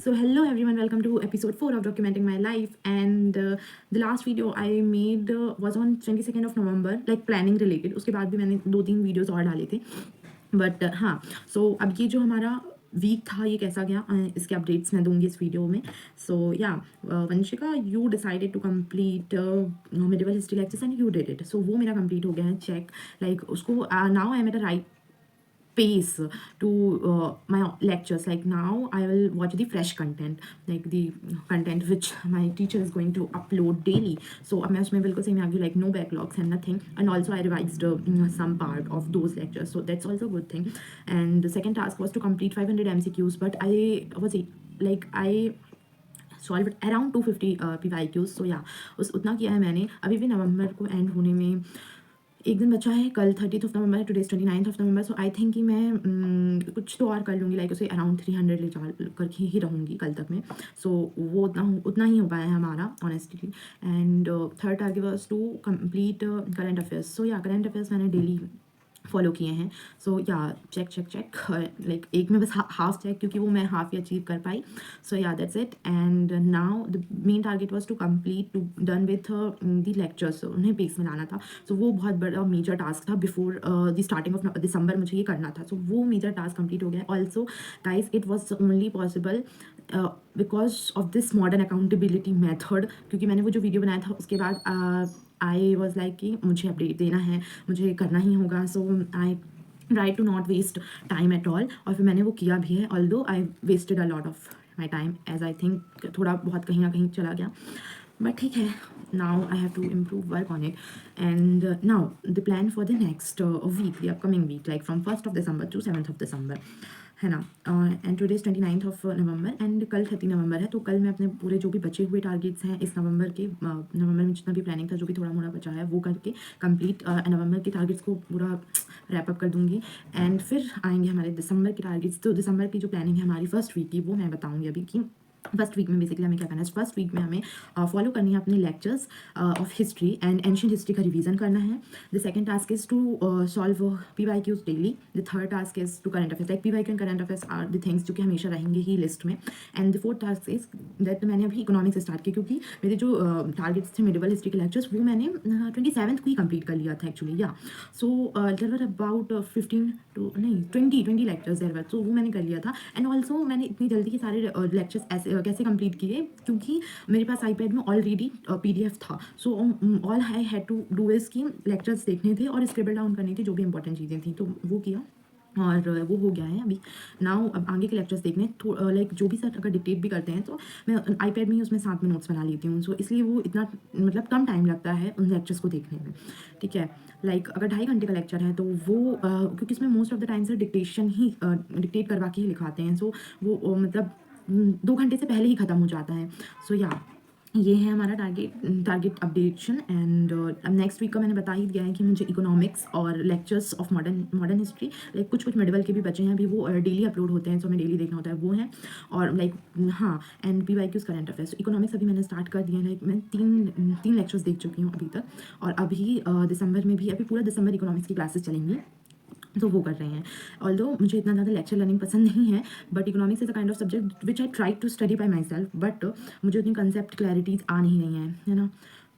So hello everyone, welcome to episode 4 of Documenting My Life. And the last video I made was on 22nd of November, like planning related. उसके बाद भी मैंने 2-3 videos और डाले थे. But हाँ, सो अब ये जो हमारा वीक था ये कैसा गया, इसके अपडेट्स मैं दूंगी इस वीडियो में. So yeah Vanshika, you decided to complete medieval history lectures and you did it. So वो मेरा कंप्लीट हो गया है, चेक. लाइक उसको now I am at a right pace to my lectures. Like now I will watch the fresh content, like the content which my teacher is going to upload daily. So अब मैं उसमें बिल्कुल सही में आ गई, like no backlogs and nothing. And also I revised some part of those lectures, so that's also a good thing. And the second task was to complete 500 MCQs, but I was like I solve around 250 PYQs. सो या उतना किया है मैंने. अभी भी नवंबर को and होने में एक दिन बचा है. कल 30th ऑफ नवंबर है, today 29th of November. So I think कि मैं कुछ तो और कर लूँगी, लाइक उसे अराउंड 300 ले जा करके ही रहूँगी कल तक में. सो वो उतना ही हो पाया है हमारा honestly. And third target was to complete current affairs. So yeah current affairs मैंने डेली फॉलो किए हैं. सो या चेक लाइक एक में बस हाफ चेक, क्योंकि वो मैं हाफ ही अचीव कर पाई. So yeah that's it. And now the main target was to complete to done with the lectures. उन्हें पेस में लाना था. सो वो बहुत बड़ा मेजर टास्क था. Before the starting of December मुझे ये करना था. सो वो मेजर टास्क कंप्लीट हो गया. Also guys, it was only possible because of this modern accountability method. क्योंकि मैंने वो जो वीडियो बनाया था उसके बाद आई वॉज लाइक कि मुझे अपडेट देना है, मुझे करना ही होगा. So I try to not waste time at all. और फिर मैंने वो किया भी है, although I wasted a lot of my time, as I think थोड़ा बहुत कहीं ना कहीं चला गया. बट ठीक है, now I have to improve work on it. And now the plan for the next week, the upcoming week, like from 1st of December to 7th of December, है ना. And today is 29th of November and कल 30 नवंबर है. तो कल मैं अपने पूरे जो भी बचे हुए टारगेट्स हैं इस नवंबर के, नवंबर में जितना भी प्लानिंग था, जो भी थोड़ा मोड़ा बचा है, वो करके कंप्लीट नवंबर के टारगेट्स को पूरा रैप अप कर दूंगी. एंड फिर आएंगे हमारे दिसंबर के टारगेट्स. तो दिसंबर की जो प्लानिंग है हमारी फर्स्ट वीक की, वो मैं बताऊंगी अभी कि फर्स्ट वीक में बेसिकली हमें क्या करना है. फर्स्ट वीक में हमें फॉलो करनी है अपने lectures of history and ancient history का रिवीजन करना है. The second task is to solve PYQs daily. The third task is to current affairs. Like PYQ and current affairs are the things जो कि हमेशा रहेंगे ही लिस्ट में. And the fourth task is that मैंने अभी इकोनॉमिक्स स्टार्ट किया, क्योंकि मेरे जो टारगेट्स थे मिडिवल हिस्ट्री के लेक्चर्स, वो मैंने 27th को ही कंप्लीट कर लिया था actually. Yeah so there were about 15 to नहीं 20 लेक्चर्स देयर वर. तो वो मैंने कर लिया था. एंड ऑल्सो मैंने इतनी जल्दी के सारे लेक्चर्स ऐसे कैसे कंप्लीट किए, क्योंकि मेरे पास आईपैड में ऑलरेडी PDF था. So all I had to do is कि लेक्चर्स देखने थे और स्क्रिबल डाउन करनी थी जो भी इंपॉर्टेंट चीज़ें थी. तो वो किया और वो हो गया है अभी. नाउ अब आगे के लेक्चर्स देखने, लाइक जो भी सर अगर डिक्टेट भी करते हैं तो मैं आईपैड में ही उसमें साथ में नोट्स बना लेती हूँ. सो इसलिए वो इतना मतलब कम टाइम लगता है उन लेक्चर्स को देखने में. ठीक है, लाइक अगर 2.5 घंटे का लेक्चर है तो वो क्योंकि इसमें most of the time sir dictation he dictate करवा के ही लिखाते हैं. सो वो मतलब 2 घंटे से पहले ही ख़त्म हो जाता है. सो या ये है हमारा टारगेट अपडेशन. एंड अब नेक्स्ट वीक का मैंने बता ही दिया है कि मुझे इकोनॉमिक्स और lectures of modern history, like कुछ मिडिवल के भी बचे हैं अभी, वो डेली अपलोड होते हैं. सो हमें डेली देखना होता है, वो है. और लाइक हाँ, and PYQs current affairs. Economics अभी मैंने स्टार्ट कर दिया है. लाइक मैं तीन लेक्चर्स देख चुकी हूँ अभी तक. और अभी दिसंबर में भी, अभी पूरा दिसंबर इकोनॉमिक्स की क्लासेस चलेंगी, तो वो कर रहे हैं. ऑल्दो मुझे इतना ज़्यादा लेक्चर लर्निंग पसंद नहीं है, but economics is a kind of subject which I try to study by myself. बट मुझे उतनी कंसेप्ट क्लैरिटीज आ नहीं रही हैं, है ना.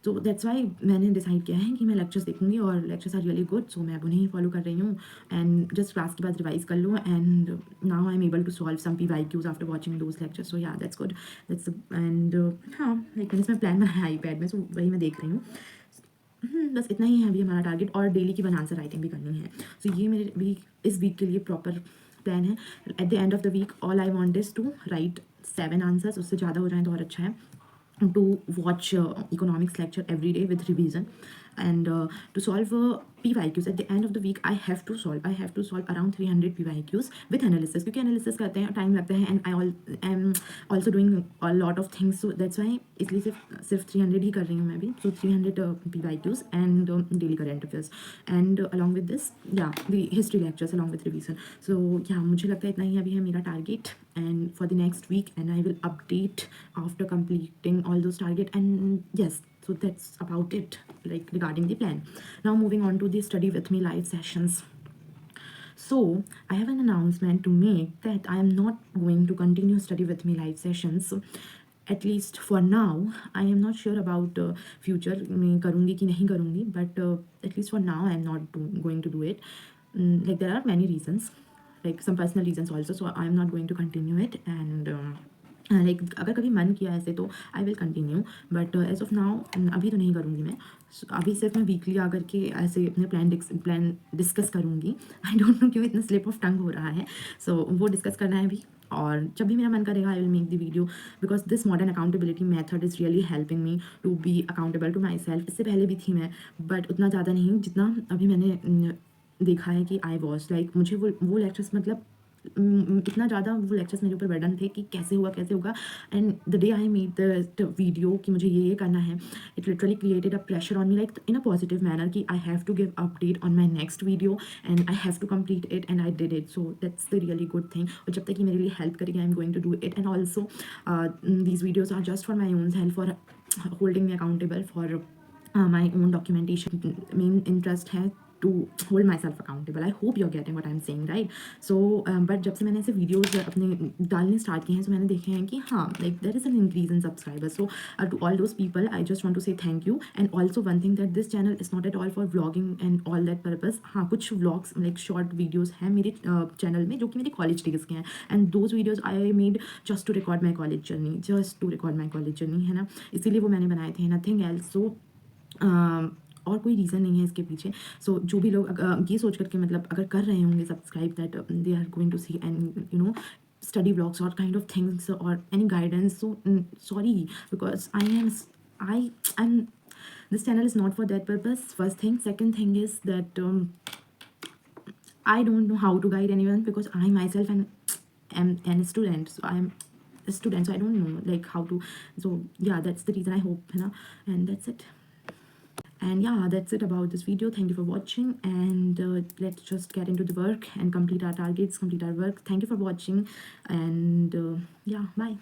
तो दैट्स वाई मैंने डिसाइड किया है कि मैं लेक्चर्स देखूंगी और लेक्चर्स आर रियली गुड. सो मैं अब उन्हें ही फॉलो कर रही हूँ एंड जस्ट क्लास के बाद रिवाइज कर लूँ. And now I am able to solve some PYQs after watching those lectures. So yeah that's good. That's and हाँ, लाइक मैंने इसमें प्लान बनाया है आई में, सो वही मैं देख रही हूँ. बस इतना ही है अभी हमारा टारगेट. और डेली की 1 आंसर राइटिंग भी करनी है. सो ये मेरे इस वीक के लिए प्रॉपर प्लान है. At the end of the week all I want is to write 7 answers. उससे ज़्यादा हो जाए तो और अच्छा है. To watch economics lecture every day with revision. And to solve PYQs at the end of the week, I have to solve around 300 PYQs with analysis, क्योंकि analysis करते हैं टाइम लगता है. and I am also doing a lot of things, so that's why इसलिए सिर्फ 300 ही कर रही हूँ मैं भी. so 300 PYQs and daily current affairs, and along with this the history lectures along with revision. so मुझे लगता है इतना ही अभी है मेरा target and for the next week, and I will update after completing all those target. And yes, so that's about it, like regarding the plan. Now moving on to the study with me live sessions. So I have an announcement to make that I am not going to continue study with me live sessions. So, at least for now, I am not sure about future मैं करूँगी कि नहीं करूँगी, but at least for now I am not going to do it. Like there are many reasons, like some personal reasons also, so I am not going to continue it. And like अगर कभी मन किया ऐसे तो I will continue, but as of now अभी तो नहीं करूँगी मैं. अभी सिर्फ मैं वीकली आकर के ऐसे अपने प्लान डिस्कस करूँगी. आई डोंट नो क्यों इतना स्लिप ऑफ टंग हो रहा है. सो वो डिस्कस करना है अभी, और जब भी मेरा मन करेगा I will make the video, because this modern accountability method is really helping me to be accountable to myself. इससे पहले भी थी मैं, बट उतना ज़्यादा नहीं जितना अभी मैंने देखा है कि आई वॉज लाइक मुझे वो लेक्चर्स मतलब इतना ज़्यादा वो लेक्चर्स मेरे ऊपर बर्डन थे कि कैसे होगा. And the day I made the video कि मुझे ये करना है, it literally created a pressure on me, like in a positive manner कि I have to give update on my next video and I have to complete it, and I did it. So that's the really good thing. और जब तक कि मेरे लिए help करेगी I am going to do it. And also these videos are just for my own help, for holding me accountable, for my own documentation. Main interest है to hold myself accountable. I hope you're getting what I'm saying, right? So but जब से मैंने ऐसे videos अपने डालने start किए हैं, तो मैंने देखे हैं कि हाँ, like there is an increase in subscribers. So to all those people I just want to say thank you. And also one thing, that this channel is not at all for vlogging and all that purpose. हाँ, कुछ vlogs like short videos हैं मेरे channel में जो कि मेरे college days के हैं, and those videos I made just to record my college journey, है ना, इसीलिए वो मैंने बनाए थे, nothing else. So और कोई रीज़न नहीं है इसके पीछे. सो जो भी लोग ये सोच करके मतलब अगर कर रहे होंगे subscribe, that they are going to see and you know study vlogs or kind of things or any guidance, so sorry, because I'm this channel is not for that purpose, first thing. Second thing is that I don't know how to guide anyone, because I myself am a student, so I'm a student, so I don't know like how to. So yeah, that's the reason, I hope, you know. And that's it. And yeah, that's it about this video. Thank you for watching, and let's just get into the work and complete our targets, complete our work. Thank you for watching, and yeah, bye.